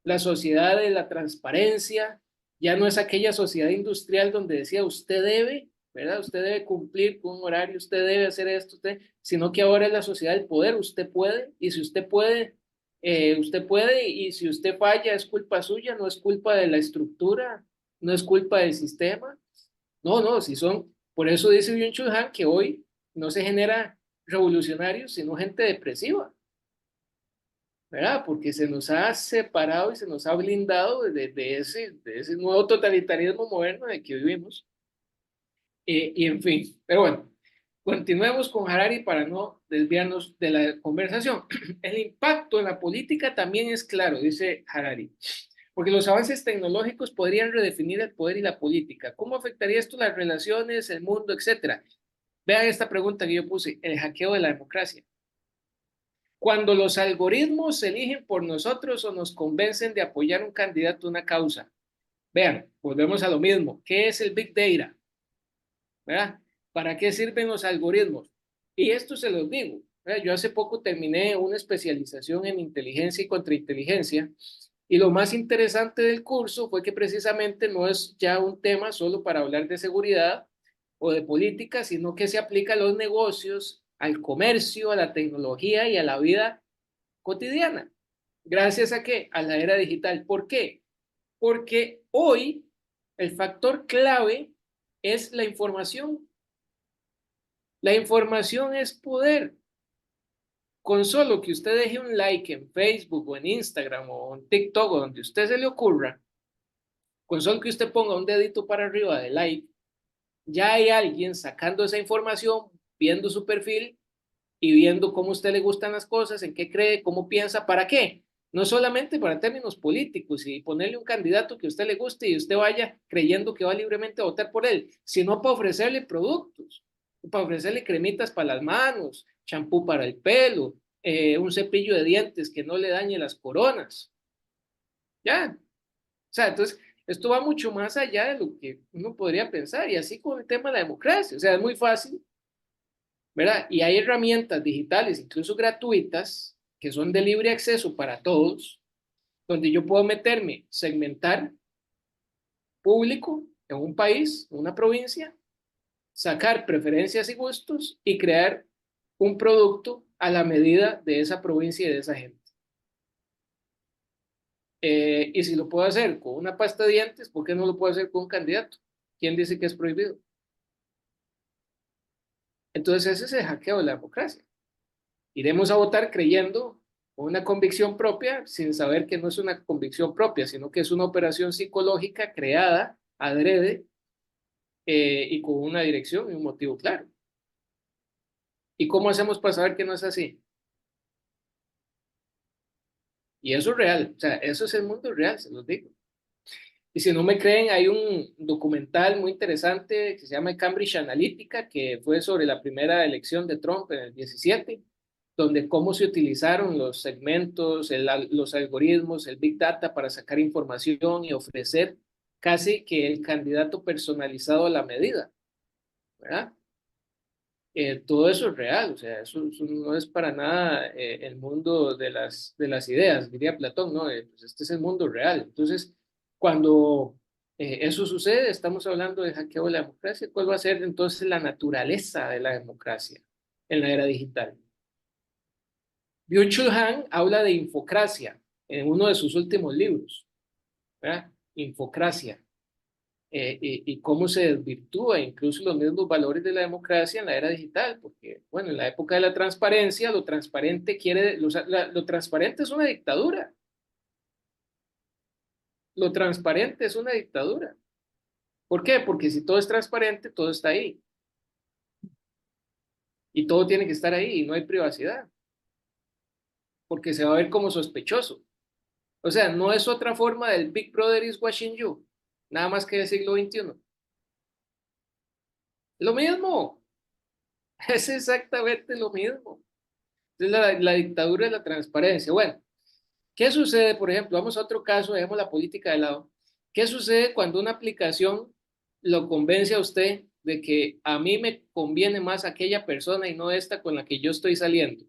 la sociedad de la transparencia, ya no es aquella sociedad industrial donde decía usted debe, ¿verdad? Usted debe cumplir con un horario, usted debe hacer esto, sino que ahora es la sociedad del poder, usted puede, y si usted puede, y si usted falla es culpa suya, no es culpa de la estructura, no es culpa del sistema. No, no, si son, por eso dice Byung-Chul Han que hoy no se genera revolucionarios, sino gente depresiva, ¿verdad? Porque se nos ha separado y se nos ha blindado de ese nuevo totalitarismo moderno de que vivimos. Y en fin, pero bueno, continuemos con Harari para no desviarnos de la conversación. El impacto en la política también es claro, dice Harari. Porque los avances tecnológicos podrían redefinir el poder y la política. ¿Cómo afectaría esto las relaciones, el mundo, etcétera? Vean esta pregunta que yo puse, el hackeo de la democracia. Cuando los algoritmos se eligen por nosotros o nos convencen de apoyar un candidato a una causa. Vean, volvemos a lo mismo. ¿Qué es el Big Data? ¿Verdad? ¿Para qué sirven los algoritmos? Y esto se los digo. ¿Verdad? Yo hace poco terminé una especialización en inteligencia y contrainteligencia. Y lo más interesante del curso fue que precisamente no es ya un tema solo para hablar de seguridad o de política, sino que se aplica a los negocios, al comercio, a la tecnología y a la vida cotidiana. ¿Gracias a qué? A la era digital. ¿Por qué? Porque hoy el factor clave es la información. La información es poder. Con solo que usted deje un like en Facebook o en Instagram o en TikTok o donde usted se le ocurra, con solo que usted ponga un dedito para arriba de like, ya hay alguien sacando esa información, viendo su perfil y viendo cómo a usted le gustan las cosas, en qué cree, cómo piensa, ¿para qué? No solamente para términos políticos y ponerle un candidato que a usted le guste y usted vaya creyendo que va libremente a votar por él, sino para ofrecerle productos, para ofrecerle cremitas para las manos, champú para el pelo, un cepillo de dientes que no le dañe las coronas. Ya, o sea, entonces, esto va mucho más allá de lo que uno podría pensar, y así con el tema de la democracia. O sea, es muy fácil, ¿verdad? Y hay herramientas digitales, incluso gratuitas, que son de libre acceso para todos, donde yo puedo meterme, segmentar público en un país, una provincia, sacar preferencias y gustos y crear un producto a la medida de esa provincia y de esa gente. Y si lo puedo hacer con una pasta de dientes, ¿por qué no lo puedo hacer con un candidato? ¿Quién dice que es prohibido? Entonces ese es el hackeo de la democracia. Iremos a votar creyendo con una convicción propia sin saber que no es una convicción propia, sino que es una operación psicológica creada adrede y con una dirección y un motivo claro. ¿Y cómo hacemos para saber que no es así? Y eso es real, o sea, eso es el mundo real, se los digo. Y si no me creen, hay un documental muy interesante que se llama Cambridge Analytica, que fue sobre la primera elección de Trump en el 17, donde cómo se utilizaron los segmentos, los algoritmos, el Big Data para sacar información y ofrecer casi que el candidato personalizado a la medida, ¿verdad? Todo eso es real, o sea, eso no es para nada el mundo de las ideas, diría Platón, ¿no? Pues este es el mundo real. Entonces, cuando eso sucede, estamos hablando de hackeo de la democracia. ¿Cuál va a ser entonces la naturaleza de la democracia en la era digital? Byung-Chul Han habla de infocracia en uno de sus últimos libros, ¿verdad? Infocracia. Y cómo se desvirtúa incluso los mismos valores de la democracia en la era digital, porque, bueno, en la época de la transparencia, lo transparente lo transparente es una dictadura. Lo transparente es una dictadura. ¿Por qué? Porque si todo es transparente, todo está ahí. Y todo tiene que estar ahí y no hay privacidad, porque se va a ver como sospechoso. O sea, no es otra forma del Big Brother is watching you, nada más que del siglo XXI. Lo mismo, es exactamente lo mismo. Es la dictadura de la transparencia. Bueno, ¿qué sucede, por ejemplo? Vamos a otro caso, dejemos la política de lado. ¿Qué sucede cuando una aplicación lo convence a usted de que a mí me conviene más aquella persona y no esta con la que yo estoy saliendo?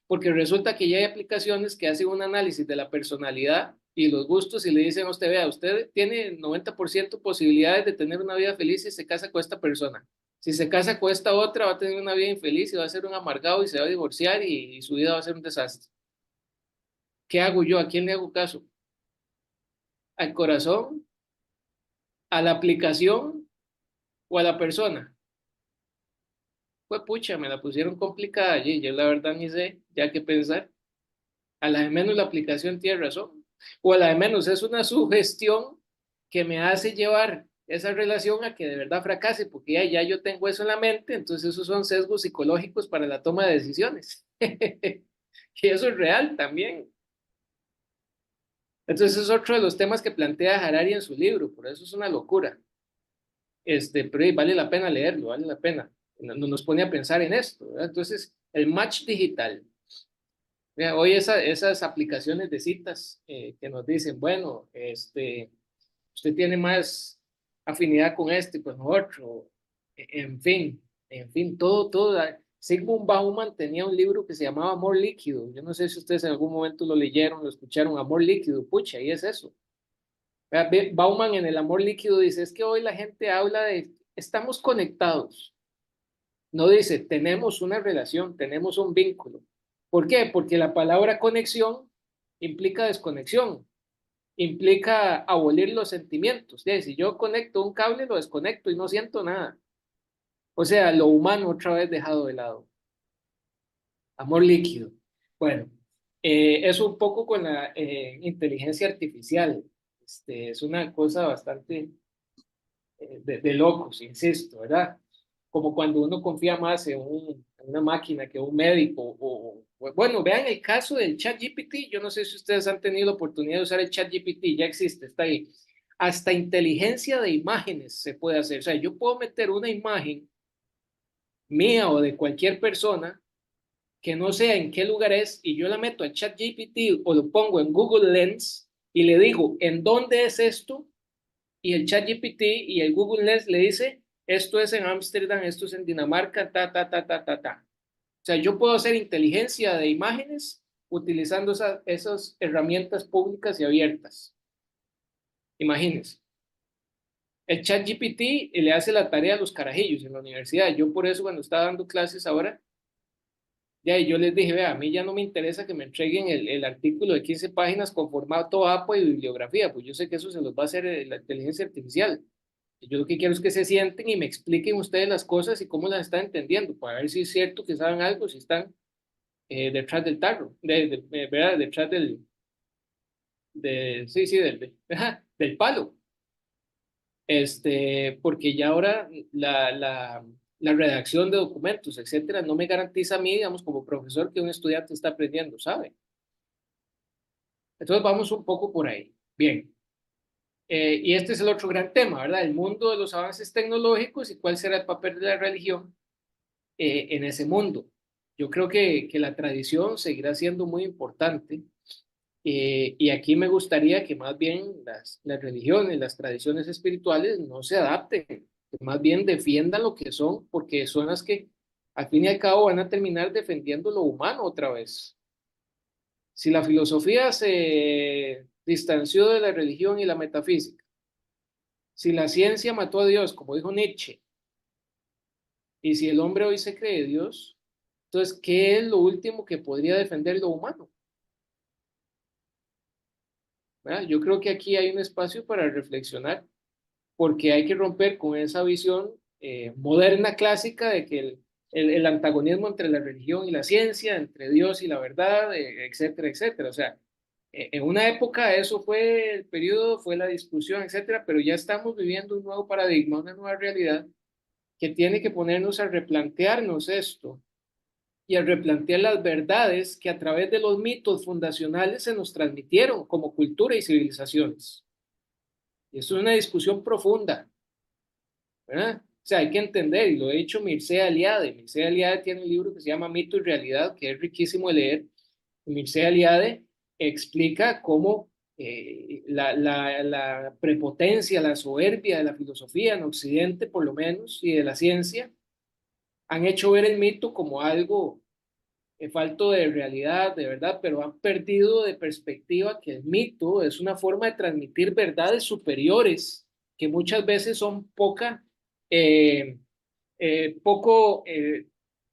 Porque resulta que ya hay aplicaciones que hacen un análisis de la personalidad y los gustos y le dicen a usted, vea, usted tiene 90% posibilidades de tener una vida feliz si se casa con esta persona. Si se casa con esta otra, va a tener una vida infeliz y va a ser un amargado y se va a divorciar y su vida va a ser un desastre. ¿Qué hago yo? ¿A quién le hago caso? ¿Al corazón? ¿A la aplicación o a la persona? Pues pucha, me la pusieron complicada y yo la verdad ni sé ya qué pensar. A la de menos la aplicación tiene razón. O a la de menos es una sugestión que me hace llevar esa relación a que de verdad fracase, porque ya yo tengo eso en la mente, entonces esos son sesgos psicológicos para la toma de decisiones. Y eso es real también. Entonces es otro de los temas que plantea Harari en su libro, por eso es una locura. Pero vale la pena leerlo, vale la pena. Nos pone a pensar en esto, ¿verdad? Entonces, el match digital. Mira, hoy esas aplicaciones de citas que nos dicen, bueno, usted tiene más afinidad con este, con otro, en fin, todo. Sigmund Bauman tenía un libro que se llamaba Amor Líquido. Yo no sé si ustedes en algún momento lo leyeron, lo escucharon, Amor Líquido, pucha, y es eso. Bauman en el Amor Líquido dice, es que hoy la gente habla de, estamos conectados. No dice, tenemos una relación, tenemos un vínculo. ¿Por qué? Porque la palabra conexión implica desconexión, implica abolir los sentimientos. Si yo conecto un cable, lo desconecto y no siento nada. O sea, lo humano otra vez dejado de lado. Amor líquido. Bueno, eso un poco con la inteligencia artificial. Es una cosa bastante de locos, insisto, ¿verdad? como cuando uno confía más en una máquina que un médico, bueno, vean el caso del ChatGPT. Yo no sé si ustedes han tenido la oportunidad de usar el ChatGPT, ya existe, está ahí. Hasta inteligencia de imágenes se puede hacer. O sea, yo puedo meter una imagen mía o de cualquier persona que no sé en qué lugar es, y yo la meto a ChatGPT o lo pongo en Google Lens y le digo, ¿en dónde es esto? Y el ChatGPT y el Google Lens le dice, esto es en Ámsterdam, esto es en Dinamarca, ta, ta, ta, ta, ta, ta. O sea, yo puedo hacer inteligencia de imágenes utilizando esas herramientas públicas y abiertas. Imagínense. El ChatGPT le hace la tarea a los carajillos en la universidad. Yo por eso cuando estaba dando clases ahora, ya, y yo les dije, vea, a mí ya no me interesa que me entreguen el artículo de 15 páginas con formato APA y bibliografía, pues yo sé que eso se los va a hacer la inteligencia artificial. Y yo lo que quiero es que se sienten y me expliquen ustedes las cosas y cómo las están entendiendo, para ver si es cierto que saben algo, si están detrás del tarro, ¿verdad? Detrás sí, sí, del palo. Porque ya ahora la redacción de documentos, etcétera, no me garantiza a mí, digamos, como profesor, que un estudiante está aprendiendo, ¿sabe? Entonces vamos un poco por ahí. Bien. Y este es el otro gran tema, ¿verdad? El mundo de los avances tecnológicos y cuál será el papel de la religión en ese mundo. Yo creo que la tradición seguirá siendo muy importante, y aquí me gustaría que más bien las religiones, las tradiciones espirituales no se adapten, que más bien defiendan lo que son, porque son las que al fin y al cabo van a terminar defendiendo lo humano otra vez. Si la filosofía se distanció de la religión y la metafísica, si la ciencia mató a Dios, como dijo Nietzsche, y si el hombre hoy se cree Dios, entonces, ¿qué es lo último que podría defender lo humano? ¿Verdad? Yo creo que aquí hay un espacio para reflexionar, porque hay que romper con esa visión moderna, clásica, de que el antagonismo entre la religión y la ciencia, entre Dios y la verdad, etcétera, etcétera. O sea, en una época eso fue el periodo, fue la discusión, etcétera, pero ya estamos viviendo un nuevo paradigma, una nueva realidad que tiene que ponernos a replantearnos esto y a replantear las verdades que a través de los mitos fundacionales se nos transmitieron como cultura y civilizaciones. Y esto es una discusión profunda, ¿verdad? O sea, hay que entender, y lo ha dicho Mircea Eliade. Mircea Eliade tiene un libro que se llama Mito y Realidad, que es riquísimo de leer. Mircea Eliade explica cómo la prepotencia, la soberbia de la filosofía en Occidente, por lo menos, y de la ciencia, han hecho ver el mito como algo falto de realidad, de verdad, pero han perdido de perspectiva que el mito es una forma de transmitir verdades superiores que muchas veces son eh, poco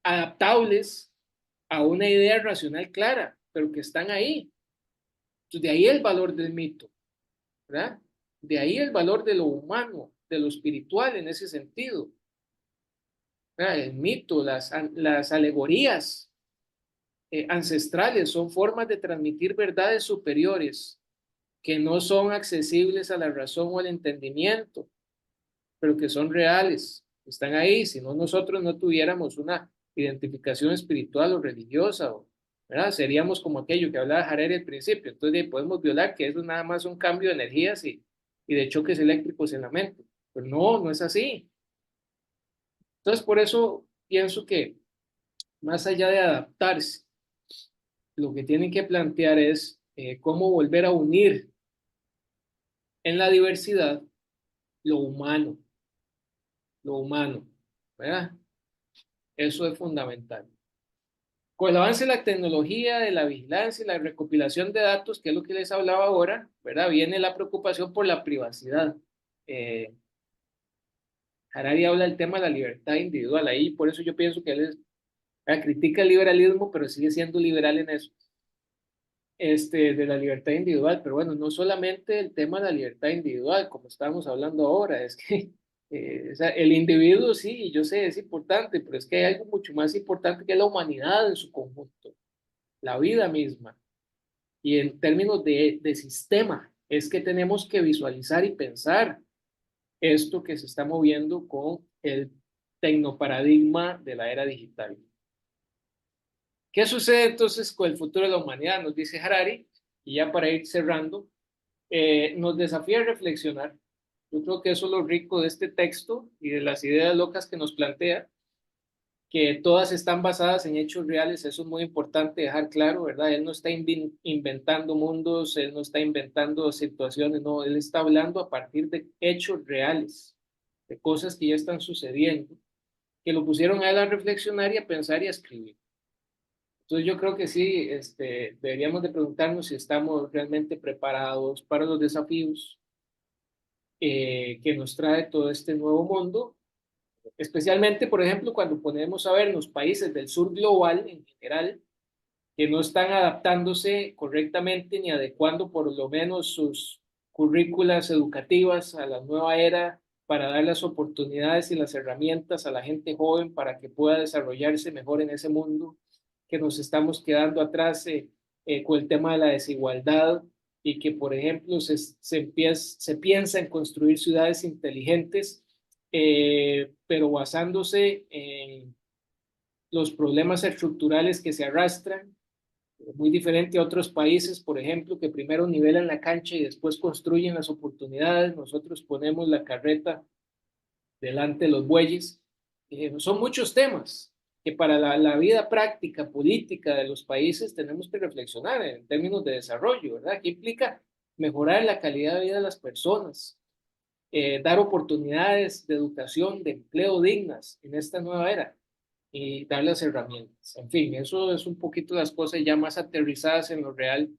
adaptables a una idea racional clara, pero que están ahí. Entonces, de ahí el valor del mito, ¿verdad? De ahí el valor de lo humano, de lo espiritual en ese sentido, ¿verdad? El mito, las alegorías ancestrales son formas de transmitir verdades superiores que no son accesibles a la razón o al entendimiento, pero que son reales, están ahí. Si no, nosotros no tuviéramos una identificación espiritual o religiosa, ¿verdad? Seríamos como aquello que hablaba Harari al principio. Entonces podemos violar que eso es nada más un cambio de energías y de choques eléctricos en la mente. Pero no, no es así. Entonces por eso pienso que más allá de adaptarse, lo que tienen que plantear es cómo volver a unir en la diversidad lo humano, ¿verdad? Eso es fundamental. Con el avance de la tecnología, de la vigilancia y la recopilación de datos, que es lo que les hablaba ahora, ¿verdad? Viene la preocupación por la privacidad. Eh, Harari habla del tema de la libertad individual, ahí por eso yo pienso que critica el liberalismo, pero sigue siendo liberal en eso, de la libertad individual. Pero bueno, no solamente el tema de la libertad individual, como estamos hablando ahora, es que o sea, el individuo sí, yo sé, es importante, pero es que hay algo mucho más importante que es la humanidad en su conjunto, la vida misma. Y en términos de sistema, es que tenemos que visualizar y pensar esto que se está moviendo con el tecnoparadigma de la era digital. ¿Qué sucede entonces con el futuro de la humanidad? Nos dice Harari, y ya para ir cerrando, nos desafía a reflexionar. Yo creo que eso es lo rico de este texto y de las ideas locas que nos plantea, que todas están basadas en hechos reales. Eso es muy importante dejar claro, ¿verdad? Él no está inventando mundos, él no está inventando situaciones, no, él está hablando a partir de hechos reales, de cosas que ya están sucediendo, que lo pusieron a él a reflexionar y a pensar y a escribir. Entonces yo creo que sí, deberíamos de preguntarnos si estamos realmente preparados para los desafíos que nos trae todo este nuevo mundo, especialmente, por ejemplo, cuando ponemos a ver los países del sur global en general, que no están adaptándose correctamente ni adecuando por lo menos sus currículas educativas a la nueva era para dar las oportunidades y las herramientas a la gente joven para que pueda desarrollarse mejor en ese mundo, que nos estamos quedando atrás con el tema de la desigualdad y que, por ejemplo, se piensa en construir ciudades inteligentes, pero basándose en los problemas estructurales que se arrastran, muy diferente a otros países, por ejemplo, que primero nivelan la cancha y después construyen las oportunidades. Nosotros ponemos la carreta delante de los bueyes. Son muchos temas que para la vida práctica, política de los países tenemos que reflexionar en términos de desarrollo, ¿verdad? ¿Qué implica mejorar la calidad de vida de las personas? Dar oportunidades de educación, de empleo dignas en esta nueva era y dar las herramientas. En fin, eso es un poquito las cosas ya más aterrizadas en lo real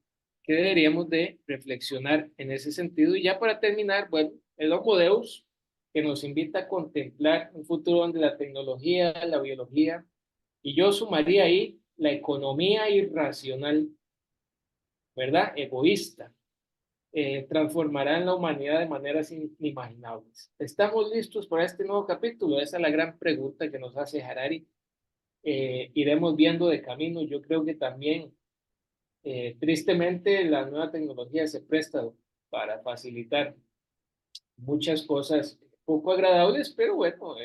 que deberíamos de reflexionar en ese sentido. Y ya para terminar, bueno, el Homo Deus, que nos invita a contemplar un futuro donde la tecnología, la biología, y yo sumaría ahí la economía irracional, ¿verdad? Egoísta, transformarán la humanidad de maneras inimaginables. ¿Estamos listos para este nuevo capítulo? Esa es la gran pregunta que nos hace Harari. Iremos viendo de camino. Yo creo que también, tristemente, la nueva tecnología se presta para facilitar muchas cosas poco agradables, pero bueno,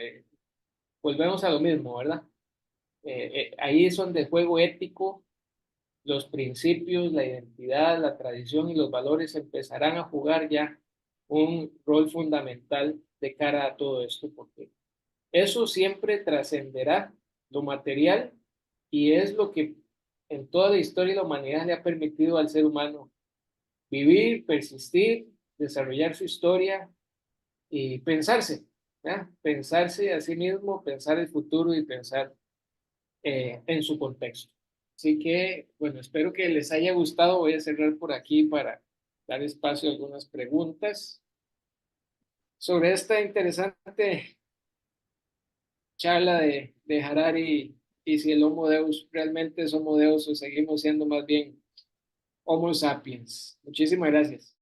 volvemos a lo mismo, ¿verdad? Ahí es donde el juego ético, los principios, la identidad, la tradición y los valores empezarán a jugar ya un rol fundamental de cara a todo esto, porque eso siempre trascenderá lo material y es lo que en toda la historia de la humanidad le ha permitido al ser humano vivir, persistir, desarrollar su historia y pensarse, ¿ya? Pensarse a sí mismo, pensar el futuro y pensar en su contexto. Así que, bueno, espero que les haya gustado. Voy a cerrar por aquí para dar espacio a algunas preguntas sobre esta interesante charla de Harari y si el Homo Deus realmente es Homo Deus o seguimos siendo más bien Homo sapiens. Muchísimas gracias.